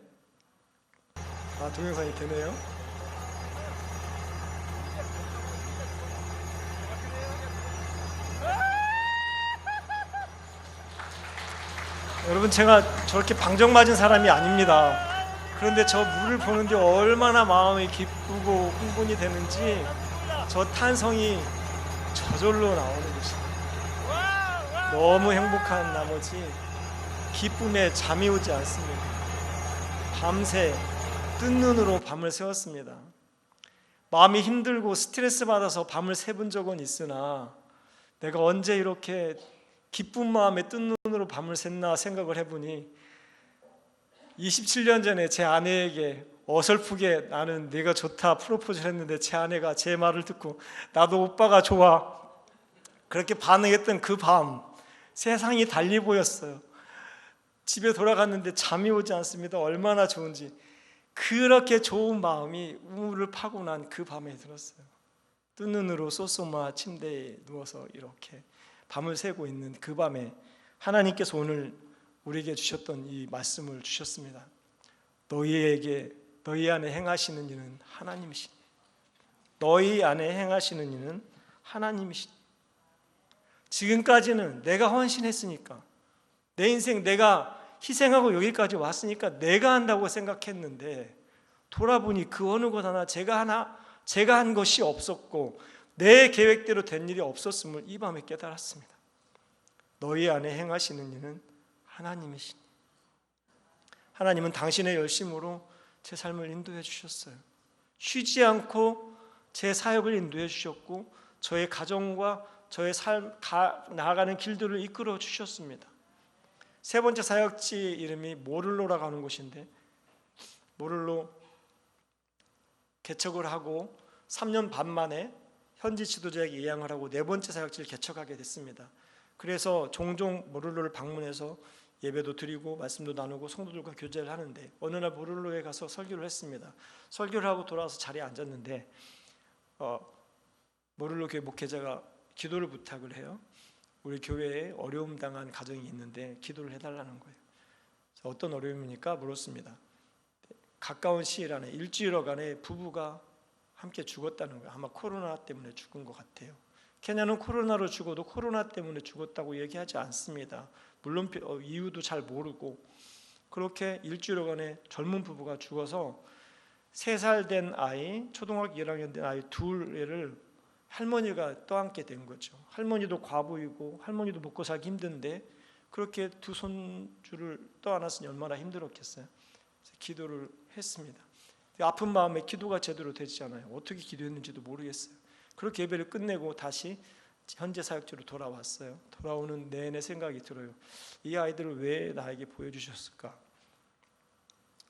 동영상이 되네요. 여러분, 제가 저렇게 방정 맞은 사람이 아닙니다. 그런데 저 물을 보는데 얼마나 마음이 기쁘고 흥분이 되는지 저 탄성이 저절로 나오는 것입니다. 너무 행복한 나머지 기쁨에 잠이 오지 않습니다. 밤새 뜬 눈으로 밤을 새웠습니다. 마음이 힘들고 스트레스 받아서 밤을 새본 적은 있으나 내가 언제 이렇게 기쁜 마음에 뜬 눈으로 밤을 샜나 생각을 해보니 27년 전에 제 아내에게 어설프게 나는 네가 좋다 프로포즈를 했는데 제 아내가 제 말을 듣고 나도 오빠가 좋아 그렇게 반응했던 그 밤 세상이 달리 보였어요. 집에 돌아갔는데 잠이 오지 않습니다. 얼마나 좋은지. 그렇게 좋은 마음이 우물을 파고 난 그 밤에 들었어요. 뜬 눈으로 소소마 침대에 누워서 이렇게 밤을 새고 있는 그 밤에 하나님께서 오늘 우리에게 주셨던 이 말씀을 주셨습니다. 너희 안에 행하시는 이는 하나님이시니 너희 안에 행하시는 이는 하나님이시니 지금까지는 내가 헌신했으니까, 내 인생 내가 희생하고 여기까지 왔으니까 내가 한다고 생각했는데, 돌아보니 그 어느 것 하나 제가 한 것이 없었고 내 계획대로 된 일이 없었음을 이 밤에 깨달았습니다. 너희 안에 행하시는 이는 하나님이시니, 하나님은 당신의 열심으로 제 삶을 인도해 주셨어요. 쉬지 않고 제 사역을 인도해 주셨고 저의 가정과 저의 삶 나아가는 길들을 이끌어 주셨습니다. 세 번째 사역지 이름이 모를로라고 하는 곳인데, 모를로 개척을 하고 3년 반 만에 현지 지도자에게 예양을 하고 네 번째 사역지를 개척하게 됐습니다. 그래서 종종 모를로를 방문해서 예배도 드리고 말씀도 나누고 성도들과 교제를 하는데, 어느 날 모를로에 가서 설교를 했습니다. 설교를 하고 돌아와서 자리에 앉았는데 모를로 교회 목회자가 기도를 부탁을 해요. 우리 교회에 어려움 당한 가정이 있는데 기도를 해달라는 거예요. 어떤 어려움입니까? 물었습니다. 가까운 시일 안에 일주일여간에 부부가 함께 죽었다는 거예요. 아마 코로나 때문에 죽은 것 같아요. 케냐는 코로나로 죽어도 코로나 때문에 죽었다고 얘기하지 않습니다. 물론 이유도 잘 모르고, 그렇게 일주일여간에 젊은 부부가 죽어서 3살 된 아이, 초등학교 1학년 된 아이 둘을 할머니가 떠안게 된 거죠. 할머니도 과부이고 할머니도 먹고 살기 힘든데 그렇게 두 손주를 떠안았으니 얼마나 힘들었겠어요. 그래서 기도를 했습니다. 아픈 마음에 기도가 제대로 되지 않아요. 어떻게 기도했는지도 모르겠어요. 그렇게 예배를 끝내고 다시 현재 사역지로 돌아왔어요. 돌아오는 내내 생각이 들어요. 이 아이들을 왜 나에게 보여주셨을까?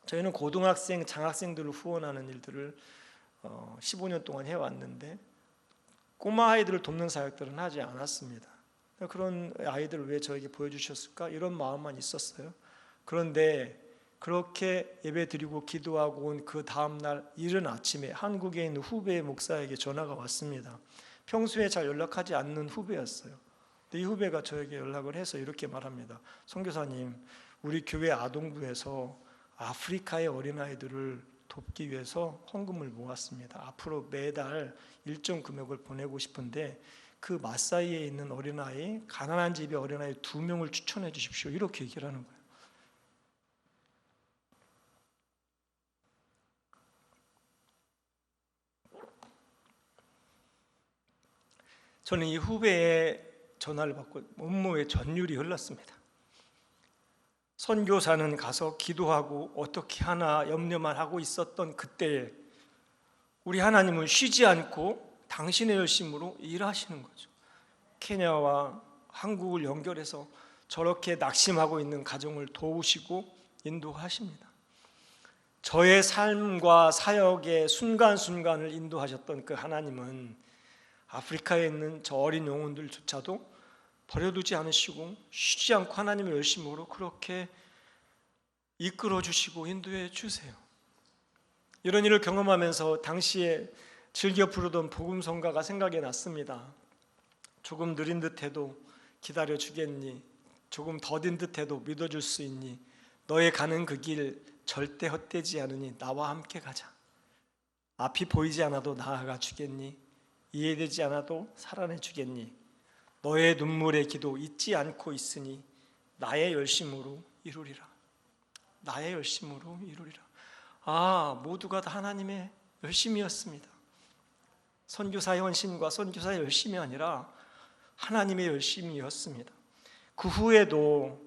저희는 고등학생, 장학생들을 후원하는 일들을 15년 동안 해왔는데 꼬마 아이들을 돕는 사역들은 하지 않았습니다. 그런 아이들을 왜 저에게 보여주셨을까? 이런 마음만 있었어요. 그런데 그렇게 예배드리고 기도하고 온 그 다음날 이른 아침에 한국에 있는 후배 목사에게 전화가 왔습니다. 평소에 잘 연락하지 않는 후배였어요. 근데 이 후배가 저에게 연락을 해서 이렇게 말합니다. 선교사님, 우리 교회 아동부에서 아프리카의 어린아이들을 돕기 위해서 헌금을 모았습니다. 앞으로 매달 일정 금액을 보내고 싶은데 그 마사이에 있는 어린아이, 가난한 집의 어린아이 2명을 추천해 주십시오. 이렇게 얘기를 하는 거예요. 저는 이 후배의 전화를 받고 온몸에 전율이 흘렀습니다. 선교사는 가서 기도하고 어떻게 하나 염려만 하고 있었던 그때에 우리 하나님은 쉬지 않고 당신의 열심으로 일하시는 거죠. 케냐와 한국을 연결해서 저렇게 낙심하고 있는 가정을 도우시고 인도하십니다. 저의 삶과 사역의 순간순간을 인도하셨던 그 하나님은 아프리카에 있는 저 어린 영혼들조차도 버려두지 않으시고 쉬지 않고 하나님의 열심으로 그렇게 이끌어 주시고 인도해 주세요. 이런 일을 경험하면서 당시에 즐겨 부르던 복음성가가 생각이 났습니다. 조금 느린 듯해도 기다려 주겠니? 조금 더딘 듯해도 믿어줄 수 있니? 너의 가는 그 길 절대 헛되지 않으니 나와 함께 가자. 앞이 보이지 않아도 나아가 주겠니? 이해되지 않아도 살아내 주겠니? 너의 눈물의 기도 잊지 않고 있으니 나의 열심으로 이루리라. 나의 열심으로 이루리라. 모두가 다 하나님의 열심이었습니다. 선교사의 헌신과 선교사의 열심이 아니라 하나님의 열심이었습니다. 그 후에도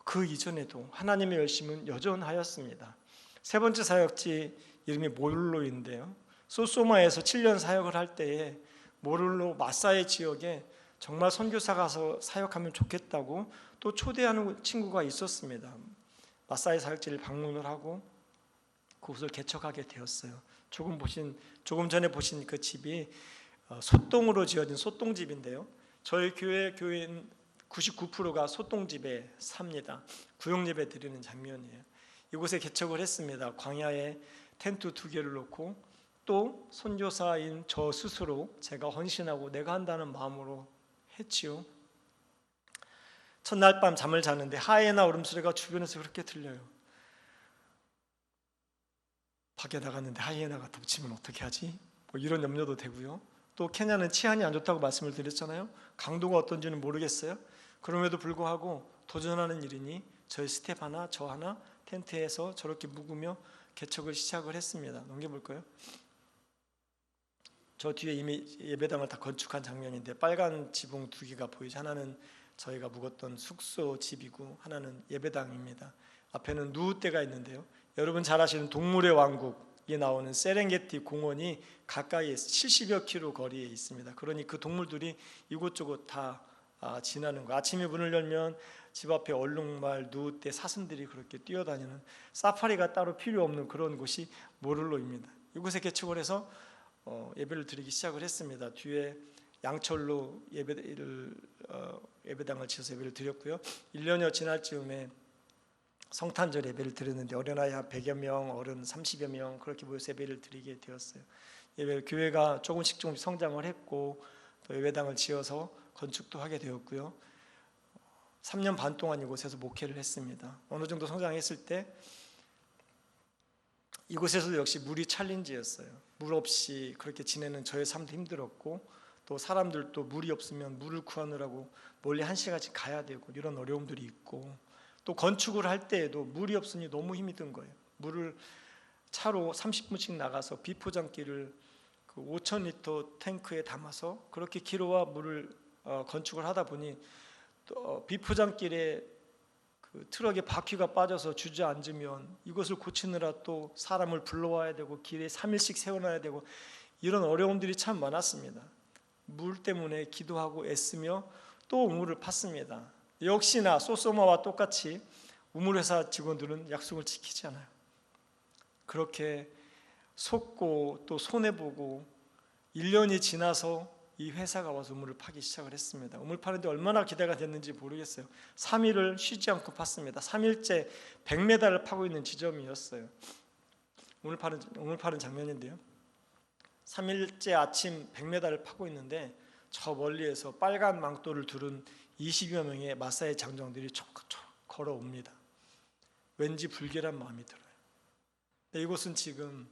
그 이전에도 하나님의 열심은 여전하였습니다. 세 번째 사역지 이름이 모를로인데요, 소소마에서 7년 사역을 할 때에 모를로 마사의 지역에 정말 선교사 가서 사역하면 좋겠다고 또 초대하는 친구가 있었습니다. 마사의 사역지를 방문을 하고 그곳을 개척하게 되었어요. 조금 전에 보신 그 집이 소똥으로 지어진 소똥집인데요, 저희 교회인 99%가 소똥집에 삽니다. 구역예배 드리는 장면이에요. 이곳에 개척을 했습니다. 광야에 텐트 2개를 놓고 또 선교사인 저 스스로 제가 헌신하고 내가 한다는 마음으로 했지요. 첫날 밤 잠을 자는데 하이에나 울음소리가 주변에서 그렇게 들려요. 밖에 나갔는데 하이에나가 덮치면 어떻게 하지? 뭐 이런 염려도 되고요. 또 케냐는 치안이 안 좋다고 말씀을 드렸잖아요. 강도가 어떤지는 모르겠어요. 그럼에도 불구하고 도전하는 일이니 저희 스텝 하나, 저 하나 텐트에서 저렇게 묵으며 개척을 시작을 했습니다. 넘겨볼까요? 저 뒤에 이미 예배당을 다 건축한 장면인데 빨간 지붕 두 개가 보이죠. 하나는 저희가 묵었던 숙소 집이고 하나는 예배당입니다. 앞에는 누우대가 있는데요. 여러분 잘 아시는 동물의 왕국에 나오는 세렝게티 공원이 가까이에 70여 킬로 거리에 있습니다. 그러니 그 동물들이 이곳저곳 다 지나는 거. 아침에 문을 열면 집 앞에 얼룩말, 누우대, 사슴들이 그렇게 뛰어다니는 사파리가 따로 필요 없는 그런 곳이 모를로입니다. 이곳에 개척을 해서 예배를 드리기 시작을 했습니다. 뒤에 양철로 예배당을 지어서 예배를 드렸고요. 1년여 지날 즈음에 성탄절 예배를 드렸는데 어린아이 한 100여 명, 어른 30여 명 그렇게 모여서 예배를 드리게 되었어요. 교회가 조금씩 성장을 했고 또 예배당을 지어서 건축도 하게 되었고요. 3년 반 동안 이곳에서 목회를 했습니다. 어느 정도 성장했을 때 이곳에서도 역시 물이 챌린지였어요. 물 없이 그렇게 지내는 저의 삶도 힘들었고 또 사람들도 물이 없으면 물을 구하느라고 멀리 1시간씩 가야 되고 이런 어려움들이 있고 또 건축을 할 때에도 물이 없으니 너무 힘이 든 거예요. 물을 차로 30분씩 나가서 비포장기를 그 5,000리터 탱크에 담아서 그렇게 기로와 물을 건축을 하다 보니 또 비포장길에 그 트럭에 바퀴가 빠져서 주저앉으면 이것을 고치느라 또 사람을 불러와야 되고 길에 3일씩 세워놔야 되고 이런 어려움들이 참 많았습니다. 물 때문에 기도하고 애쓰며 또 우물을 팠습니다. 역시나 소소마와 똑같이 우물회사 직원들은 약속을 지키지 않아요. 그렇게 속고 또 손해보고 1년이 지나서 이 회사가 와서 우물을 파기 시작을 했습니다. 우물 파는데 얼마나 기대가 됐는지 모르겠어요. 3일을 쉬지 않고 팠습니다. 3일째 100m를 파고 있는 지점이었어요. 우물 파는 장면인데요. 3일째 아침 100m를 파고 있는데 저 멀리에서 빨간 망토를 두른 20여 명의 마사의 장정들이 촉촉 걸어옵니다. 왠지 불길한 마음이 들어요. 근데 이곳은 지금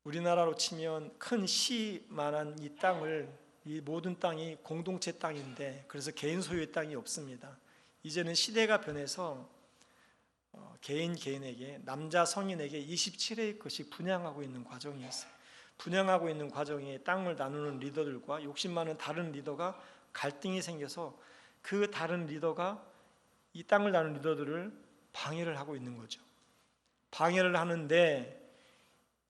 우리나라로 치면 큰 시만한 이 땅을, 이 모든 땅이 공동체 땅인데 그래서 개인 소유의 땅이 없습니다. 이제는 시대가 변해서 개인에게, 남자 성인에게 27에이커씩 분양하고 있는 과정이었어요. 분양하고 있는 과정에 땅을 나누는 리더들과 욕심 많은 다른 리더가 갈등이 생겨서 그 다른 리더가 이 땅을 나누는 리더들을 방해를 하고 있는 거죠. 방해를 하는데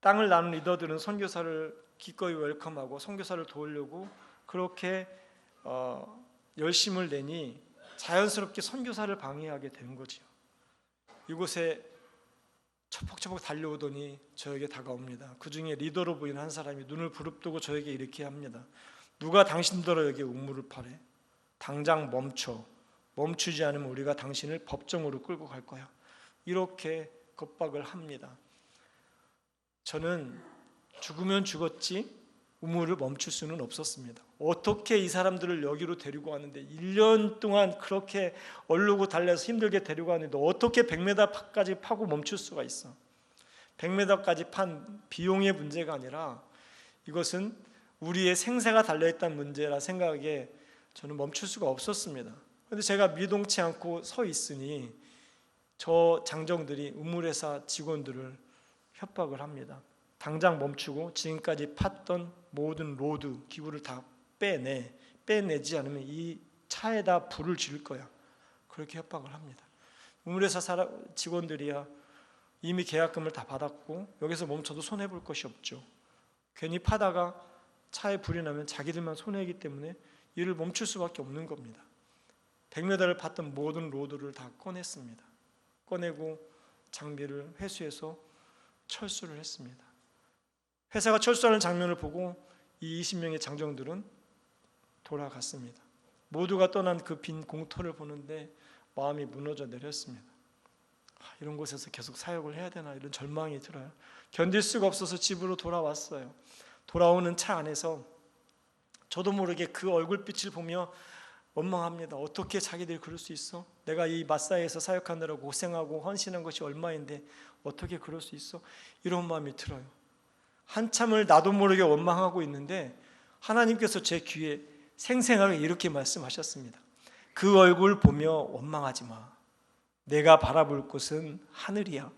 땅을 나누는 리더들은 선교사를 기꺼이 웰컴하고 선교사를 도우려고 그렇게 열심을 내니 자연스럽게 선교사를 방해하게 된 거죠. 이곳에 처벅처벅 달려오더니 저에게 다가옵니다. 그 중에 리더로 보이는 한 사람이 눈을 부릅뜨고 저에게 이렇게 합니다. 누가 당신들어 여기 우물을 파래? 당장 멈추지 않으면 우리가 당신을 법정으로 끌고 갈 거야. 이렇게 겁박을 합니다. 저는 죽으면 죽었지 우물을 멈출 수는 없었습니다. 어떻게 이 사람들을 여기로 데리고 왔는데 1년 동안 그렇게 얼르고 달려서 힘들게 데리고 왔는데 어떻게 100m까지 파고 멈출 수가 있어? 100m까지 판 비용의 문제가 아니라 이것은 우리의 생사가 달려있다는 문제라 생각에 저는 멈출 수가 없었습니다. 그런데 제가 미동치 않고 서 있으니 저 장정들이 우물회사 직원들을 협박을 합니다. 당장 멈추고 지금까지 팠던 모든 로드, 기구를 다 빼내지 않으면 이 차에다 불을 지를 거야. 그렇게 협박을 합니다. 우물회사 직원들이야 이미 계약금을 다 받았고 여기서 멈춰도 손해볼 것이 없죠. 괜히 파다가 차에 불이 나면 자기들만 손해이기 때문에 이를 멈출 수밖에 없는 겁니다. 100m를 팠던 모든 로드를 다 꺼냈습니다. 꺼내고 장비를 회수해서 철수를 했습니다. 회사가 철수하는 장면을 보고 이 20명의 장정들은 돌아갔습니다. 모두가 떠난 그 빈 공터를 보는데 마음이 무너져 내렸습니다. 이런 곳에서 계속 사역을 해야 되나 이런 절망이 들어요. 견딜 수가 없어서 집으로 돌아왔어요. 돌아오는 차 안에서 저도 모르게 그 얼굴빛을 보며 원망합니다. 어떻게 자기들이 그럴 수 있어? 내가 이 마사에서 사역하느라고 고생하고 헌신한 것이 얼마인데 어떻게 그럴 수 있어? 이런 마음이 들어요. 한참을 나도 모르게 원망하고 있는데 하나님께서 제 귀에 생생하게 이렇게 말씀하셨습니다. 그 얼굴 보며 원망하지 마. 내가 바라볼 곳은 하늘이야.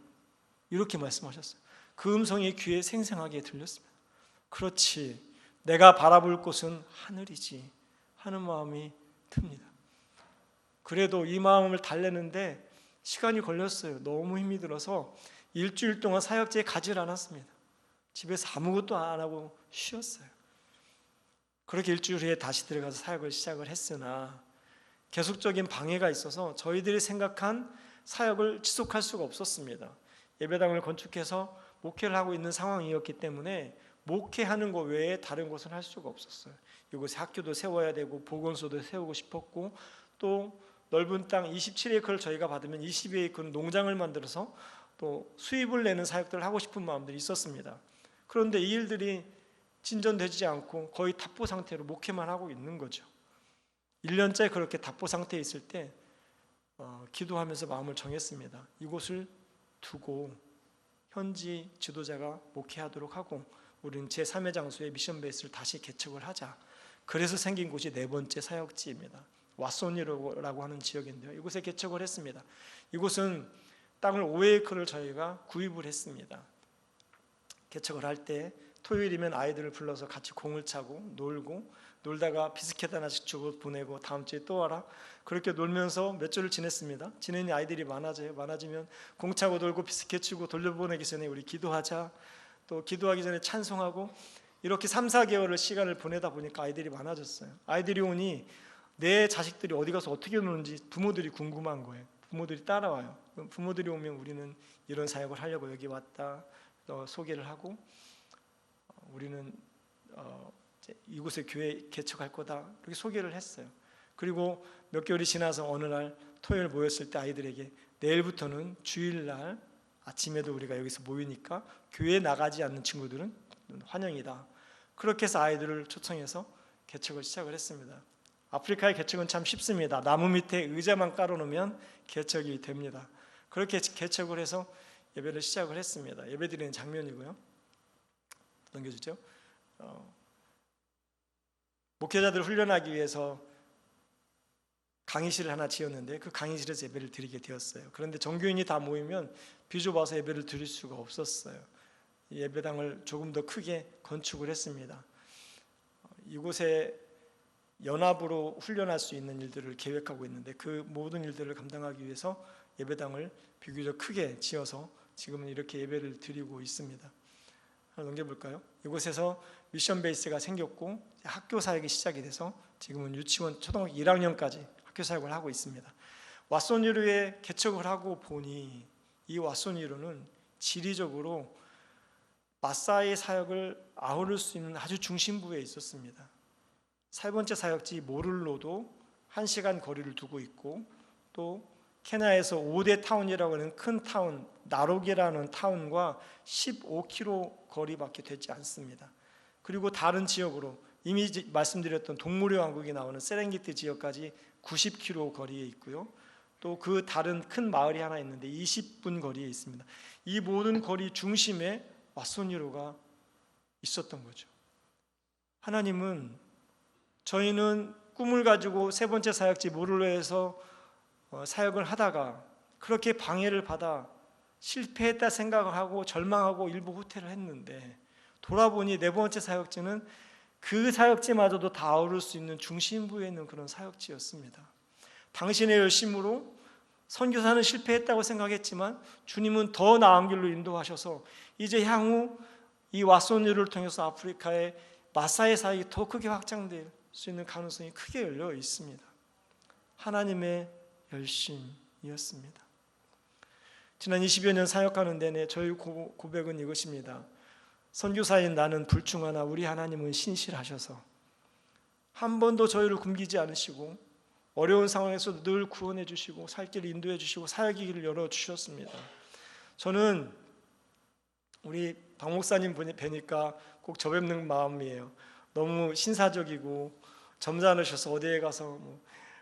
이렇게 말씀하셨어요. 그 음성이 귀에 생생하게 들렸습니다. 그렇지, 내가 바라볼 곳은 하늘이지 하는 마음이 듭니다. 그래도 이 마음을 달래는데 시간이 걸렸어요. 너무 힘이 들어서 일주일 동안 사역지에 가지 않았습니다. 집에서 아무것도 안 하고 쉬었어요. 그렇게 일주일 후에 다시 들어가서 사역을 시작을 했으나 계속적인 방해가 있어서 저희들이 생각한 사역을 지속할 수가 없었습니다. 예배당을 건축해서 목회를 하고 있는 상황이었기 때문에 목회하는 것 외에 다른 곳은 할 수가 없었어요. 이곳에 학교도 세워야 되고 보건소도 세우고 싶었고, 또 넓은 땅 27에이커를 저희가 받으면 22에이커는 농장을 만들어서 또 수입을 내는 사역들을 하고 싶은 마음들이 있었습니다. 그런데 이 일들이 진전되지 않고 거의 답보 상태로 목회만 하고 있는 거죠. 1년째 그렇게 답보 상태에 있을 때 기도하면서 마음을 정했습니다. 이곳을 두고 현지 지도자가 목회하도록 하고 우리는 제3의 장소에 미션 베이스를 다시 개척을 하자. 그래서 생긴 곳이 네 번째 사역지입니다. 왓소니라고 하는 지역인데요, 이곳에 개척을 했습니다. 이곳은 땅을 5에이커를 저희가 구입을 했습니다. 개척을 할 때 토요일이면 아이들을 불러서 같이 공을 차고 놀고, 놀다가 비스켓 하나씩 주고 보내고 다음 주에 또 와라, 그렇게 놀면서 몇 주를 지냈습니다. 지내니 아이들이 많아지면 공 차고 놀고 비스켓 주고 돌려보내기 전에 우리 기도하자, 또 기도하기 전에 찬송하고, 이렇게 3, 4개월을 시간을 보내다 보니까 아이들이 많아졌어요. 아이들이 오니 내 자식들이 어디 가서 어떻게 노는지 부모들이 궁금한 거예요. 부모들이 따라와요. 부모들이 오면 우리는 이런 사역을 하려고 여기 왔다 소개를 하고, 우리는 이곳에 교회 개척할 거다 이렇게 소개를 했어요. 그리고 몇 개월이 지나서 어느 날 토요일 모였을 때 아이들에게 내일부터는 주일날 아침에도 우리가 여기서 모이니까 교회 나가지 않는 친구들은 환영이다. 그렇게 해서 아이들을 초청해서 개척을 시작을 했습니다. 아프리카의 개척은 참 쉽습니다. 나무 밑에 의자만 깔아놓으면 개척이 됩니다. 그렇게 개척을 해서 예배를 시작을 했습니다. 예배드리는 장면이고요. 넘겨주죠. 목회자들 훈련하기 위해서 강의실을 하나 지었는데 그 강의실에서 예배를 드리게 되었어요. 그런데 정교인이 다 모이면 비좁아서 예배를 드릴 수가 없었어요. 예배당을 조금 더 크게 건축을 했습니다. 이곳에 연합으로 훈련할 수 있는 일들을 계획하고 있는데 그 모든 일들을 감당하기 위해서 예배당을 비교적 크게 지어서 지금은 이렇게 예배를 드리고 있습니다. 하나 넘겨볼까요? 이곳에서 미션 베이스가 생겼고 학교 사역이 시작이 돼서 지금은 유치원 초등학교 1학년까지 학교 사역을 하고 있습니다. 왓소니루에 개척을 하고 보니 이 왓소니루는 지리적으로 마사이 사역을 아우를 수 있는 아주 중심부에 있었습니다. 세 번째 사역지 모룰로도 1시간 거리를 두고 있고, 또 케냐에서 5대 타운이라고 하는 큰 타운 나로게라는 타운과 15km 거리밖에 되지 않습니다. 그리고 다른 지역으로 이미 말씀드렸던 동물의 왕국이 나오는 세렝게티 지역까지 90km 거리에 있고요. 또 그 다른 큰 마을이 하나 있는데 20분 거리에 있습니다. 이 모든 거리 중심에 왓소니루가 있었던 거죠. 하나님은 저희는 꿈을 가지고 세 번째 사역지 모룰로에서 사역을 하다가 그렇게 방해를 받아 실패했다 생각을 하고 절망하고 일부 후퇴를 했는데, 돌아보니 네 번째 사역지는 그 사역지마저도 다 아우를 수 있는 중심부에 있는 그런 사역지였습니다. 당신의 열심으로 선교사는 실패했다고 생각했지만 주님은 더 나은 길로 인도하셔서 이제 향후 이 왓소니루를 통해서 아프리카의 마사이 사역이 더 크게 확장될 수 있는 가능성이 크게 열려 있습니다. 하나님의 열심이었습니다. 지난 20여 년 사역하는 내내 저희 고백은 이것입니다. 선교사인 나는 불충하나 우리 하나님은 신실하셔서 한 번도 저희를 굶기지 않으시고 어려운 상황에서 늘 구원해 주시고 살 길을 인도해 주시고 사역의 길을 열어 주셨습니다. 저는 우리 박 목사님 뵈니까 꼭 저 뵙는 마음이에요. 너무 신사적이고 점잖으셔서 어디에 가서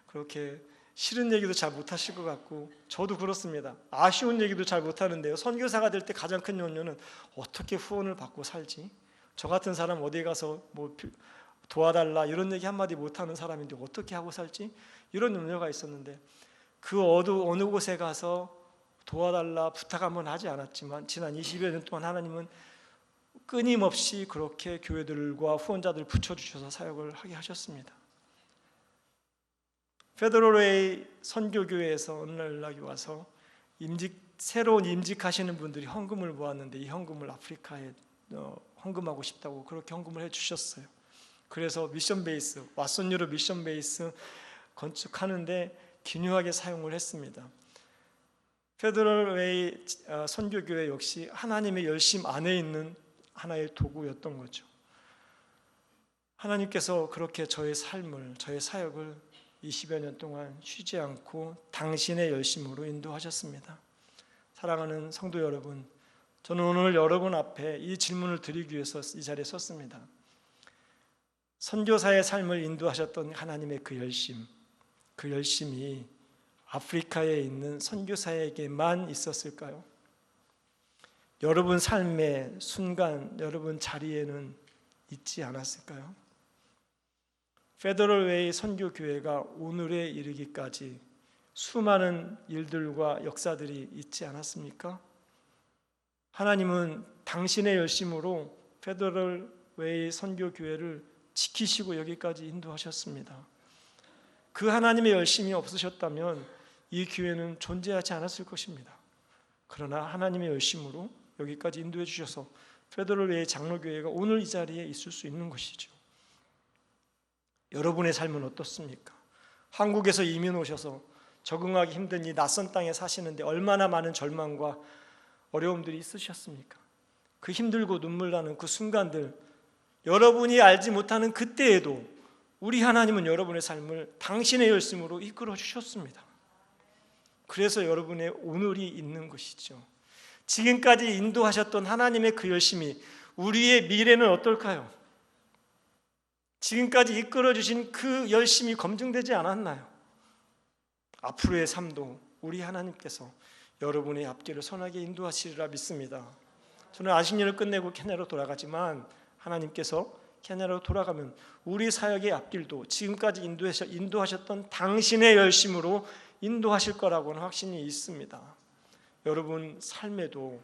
그렇게 싫은 얘기도 잘 못하실 것 같고, 저도 그렇습니다. 아쉬운 얘기도 잘 못하는데요, 선교사가 될 때 가장 큰 염려는 어떻게 후원을 받고 살지, 저 같은 사람 어디에 가서 도와달라 이런 얘기 한마디 못하는 사람인데 어떻게 하고 살지? 이런 염려가 있었는데 그 어느 곳에 가서 도와달라 부탁 한번 하지 않았지만 지난 20여 년 동안 하나님은 끊임없이 그렇게 교회들과 후원자들을 붙여주셔서 사역을 하게 하셨습니다. 페더럴 웨이 선교교회에서 어느 날 연락이 와서 새로운 임직하시는 분들이 헌금을 모았는데 이 헌금을 아프리카에 헌금하고 싶다고 그렇게 헌금을 해주셨어요. 그래서 미션 베이스, 왓슨유로 미션 베이스 건축하는데 기묘하게 사용을 했습니다. 페더럴 웨이 선교교회 역시 하나님의 열심 안에 있는 하나의 도구였던 거죠. 하나님께서 그렇게 저의 삶을, 저의 사역을 20여 년 동안 쉬지 않고 당신의 열심으로 인도하셨습니다. 사랑하는 성도 여러분, 저는 오늘 여러분 앞에 이 질문을 드리기 위해서 이 자리에 섰습니다. 선교사의 삶을 인도하셨던 하나님의 그 열심이 아프리카에 있는 선교사에게만 있었을까요? 여러분 삶의 순간, 여러분 자리에는 있지 않았을까요? 페더럴 웨이 선교교회가 오늘에 이르기까지 수많은 일들과 역사들이 있지 않았습니까? 하나님은 당신의 열심으로 페더럴 웨이 선교교회를 지키시고 여기까지 인도하셨습니다. 그 하나님의 열심이 없으셨다면 이 교회는 존재하지 않았을 것입니다. 그러나 하나님의 열심으로 여기까지 인도해 주셔서 페더럴 웨이 장로교회가 오늘 이 자리에 있을 수 있는 것이죠. 여러분의 삶은 어떻습니까? 한국에서 이민 오셔서 적응하기 힘든 이 낯선 땅에 사시는데 얼마나 많은 절망과 어려움들이 있으셨습니까? 그 힘들고 눈물 나는 그 순간들, 여러분이 알지 못하는 그때에도 우리 하나님은 여러분의 삶을 당신의 열심으로 이끌어 주셨습니다. 그래서 여러분의 오늘이 있는 것이죠. 지금까지 인도하셨던 하나님의 그 열심이 우리의 미래는 어떨까요? 지금까지 이끌어 주신 그 열심이 검증되지 않았나요? 앞으로의 삶도 우리 하나님께서 여러분의 앞길을 선하게 인도하시리라 믿습니다. 저는 아식년을 끝내고 케냐로 돌아가지만 하나님께서 케냐로 돌아가면 우리 사역의 앞길도 지금까지 인도하셨던 당신의 열심으로 인도하실 거라고는 확신이 있습니다. 여러분 삶에도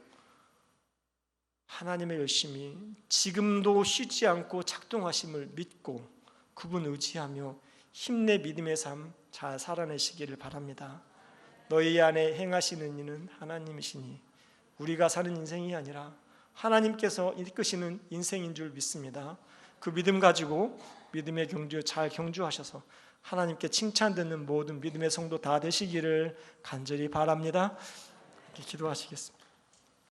하나님의 열심이 지금도 쉬지 않고 작동하심을 믿고 그분 의지하며 힘내 믿음의 삶 잘 살아내시기를 바랍니다. 너희 안에 행하시는 이는 하나님이시니 우리가 사는 인생이 아니라 하나님께서 이끄시는 인생인 줄 믿습니다. 그 믿음 가지고 믿음의 경주 잘 경주하셔서 하나님께 칭찬 듣는 모든 믿음의 성도 다 되시기를 간절히 바랍니다. 이렇게 기도하시겠습니다.